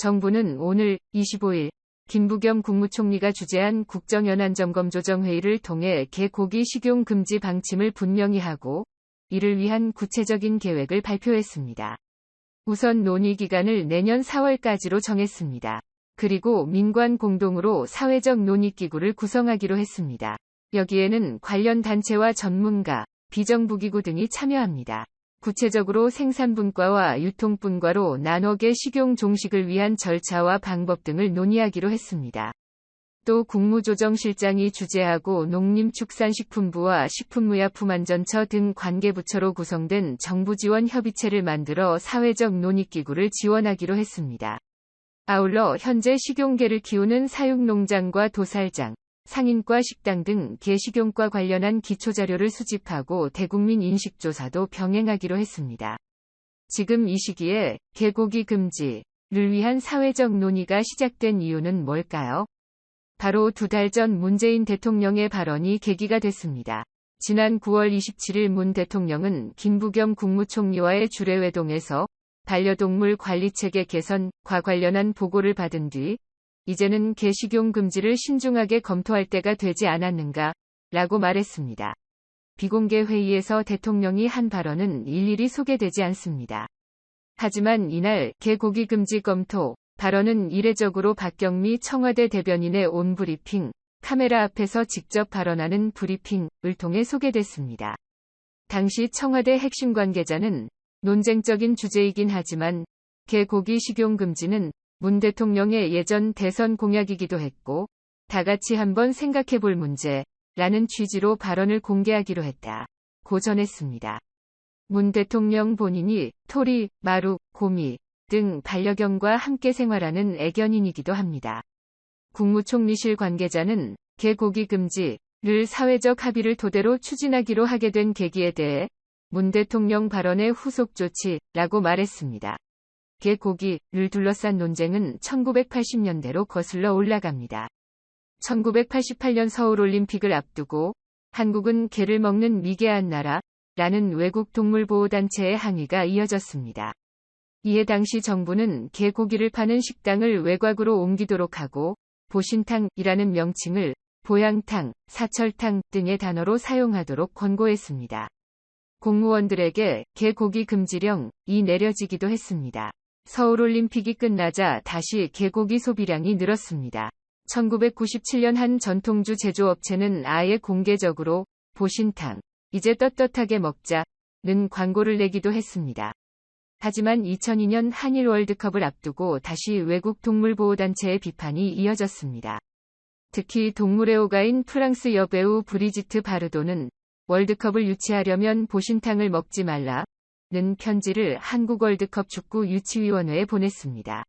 정부는 오늘 25일 김부겸 국무총리가 주재한 국정연안점검조정회의를 통해 개고기 식용 금지 방침을 분명히 하고 이를 위한 구체적인 계획을 발표했습니다. 우선 논의 기간을 내년 4월까지로 정했습니다. 그리고 민관 공동으로 사회적 논의기구를 구성하기로 했습니다. 여기에는 관련 단체와 전문가, 비정부기구 등이 참여합니다. 구체적으로 생산분과와 유통분과로 나눠게 식용 종식을 위한 절차와 방법 등을 논의하기로 했습니다. 또 국무조정실장이 주재하고 농림축산식품부와 식품의약품안전처 등 관계부처로 구성된 정부지원협의체를 만들어 사회적 논의기구를 지원하기로 했습니다. 아울러 현재 식용게를 키우는 사육농장과 도살장, 상인과 식당 등 게식용과 관련한 기초자료를 수집하고 대국민 인식조사도 병행하기로 했습니다. 지금 이 시기에 개고기 금지를 위한 사회적 논의가 시작된 이유는 뭘까요? 바로 2달 전 문재인 대통령의 발언이 계기가 됐습니다. 지난 9월 27일 문 대통령은 김부겸 국무총리와의 주례회동에서 반려동물 관리체계 개선과 관련한 보고를 받은 뒤 이제는 게식용 금지를 신중하게 검토할 때가 되지 않았는가 라고 말했습니다. 비공개 회의에서 대통령이 한 발언은 일일이 소개되지 않습니다. 하지만 이날 개고기 금지 검토 발언은 이례적으로 박경미 청와대 대변인의 온브리핑, 카메라 앞에서 직접 발언하는 브리핑을 통해 소개됐습니다. 당시 청와대 핵심 관계자는 논쟁적인 주제이긴 하지만 개고기 식용 금지는 문 대통령의 예전 대선 공약이기도 했고 다 같이 한번 생각해 볼 문제라는 취지로 발언을 공개하기로 했다고 전했습니다. 문 대통령 본인이 토리, 마루, 고미 등 반려견과 함께 생활하는 애견인이기도 합니다. 국무총리실 관계자는 개고기 금지를 사회적 합의를 토대로 추진하기로 하게 된 계기에 대해 문 대통령 발언의 후속 조치라고 말했습니다. 개고기를 둘러싼 논쟁은 1980년대로 거슬러 올라갑니다. 1988년 서울올림픽을 앞두고 한국은 개를 먹는 미개한 나라라는 외국 동물보호단체의 항의가 이어졌습니다. 이에 당시 정부는 개고기를 파는 식당을 외곽으로 옮기도록 하고 보신탕이라는 명칭을 보양탕, 사철탕 등의 단어로 사용하도록 권고했습니다. 공무원들에게 개고기 금지령이 내려지기도 했습니다. 서울올림픽이 끝나자 다시 개고기 소비량이 늘었습니다. 1997년 한 전통주 제조업체는 아예 공개적으로 보신탕, 이제 떳떳하게 먹자는 광고를 내기도 했습니다. 하지만 2002년 한일 월드컵을 앞두고 다시 외국 동물보호단체의 비판이 이어졌습니다. 특히 동물애호가인 프랑스 여배우 브리지트 바르도는 월드컵을 유치하려면 보신탕을 먹지 말라는 편지를 한국 월드컵 축구 유치위원회에 보냈습니다.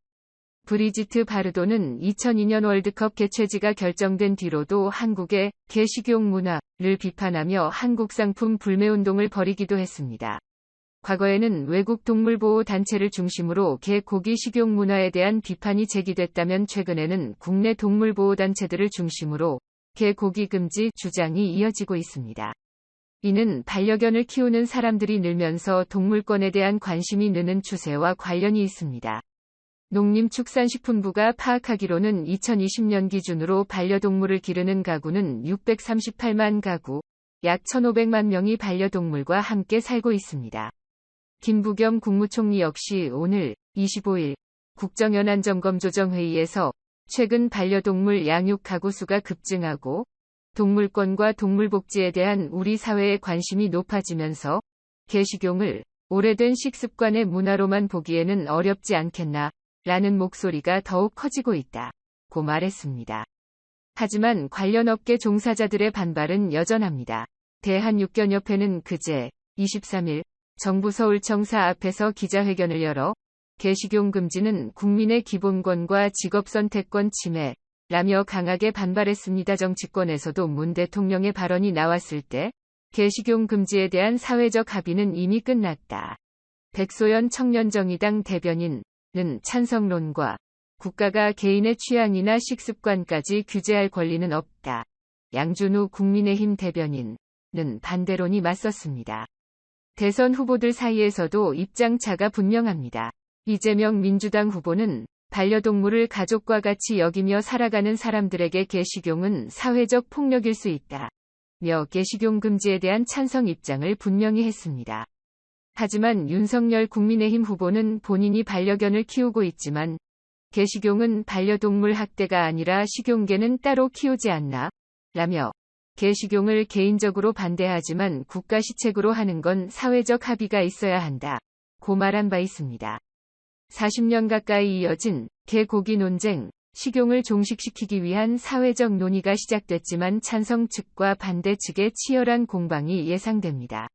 브리지트 바르도는 2002년 월드컵 개최지가 결정된 뒤로도 한국의 게식용 문화를 비판하며 한국 상품 불매운동을 벌이기도 했습니다. 과거에는 외국 동물보호 단체를 중심으로 개고기 식용 문화에 대한 비판이 제기됐다면 최근에는 국내 동물보호 단체들을 중심으로 개고기 금지 주장이 이어지고 있습니다. 이는 반려견을 키우는 사람들이 늘면서 동물권에 대한 관심이 느는 추세와 관련이 있습니다. 농림축산식품부가 파악하기로는 2020년 기준으로 반려동물을 기르는 가구는 638만 가구, 약 1,500만 명이 반려동물과 함께 살고 있습니다. 김부겸 국무총리 역시 오늘 25일 국정연안점검조정회의에서 최근 반려동물 양육 가구 수가 급증하고 동물권과 동물복지에 대한 우리 사회의 관심이 높아지면서 게식용을 오래된 식습관의 문화로만 보기에는 어렵지 않겠나 라는 목소리가 더욱 커지고 있다고 말했습니다. 하지만 관련 업계 종사자들의 반발은 여전합니다. 대한육견협회는 그제 23일 정부 서울청사 앞에서 기자회견을 열어 게식용 금지는 국민의 기본권과 직업선택권 침해라며 강하게 반발했습니다. 정치권에서도 문 대통령의 발언이 나왔을 때 게식용 금지에 대한 사회적 합의는 이미 끝났다. 백소연 청년정의당 대변인은 찬성론과 국가가 개인의 취향이나 식습관까지 규제할 권리는 없다. 양준우 국민의힘 대변인은 반대론이 맞섰습니다. 대선 후보들 사이에서도 입장차가 분명합니다. 이재명 민주당 후보는 반려동물을 가족과 같이 여기며 살아가는 사람들에게 개식용은 사회적 폭력일 수 있다. 며 개식용 금지에 대한 찬성 입장을 분명히 했습니다. 하지만 윤석열 국민의힘 후보는 본인이 반려견을 키우고 있지만 개식용은 반려동물 학대가 아니라 식용개는 따로 키우지 않나? 라며 개식용을 개인적으로 반대하지만 국가 시책으로 하는 건 사회적 합의가 있어야 한다. 고 말한 바 있습니다. 40년 가까이 이어진 개고기 논쟁, 식용을 종식시키기 위한 사회적 논의가 시작됐지만 찬성 측과 반대 측의 치열한 공방이 예상됩니다.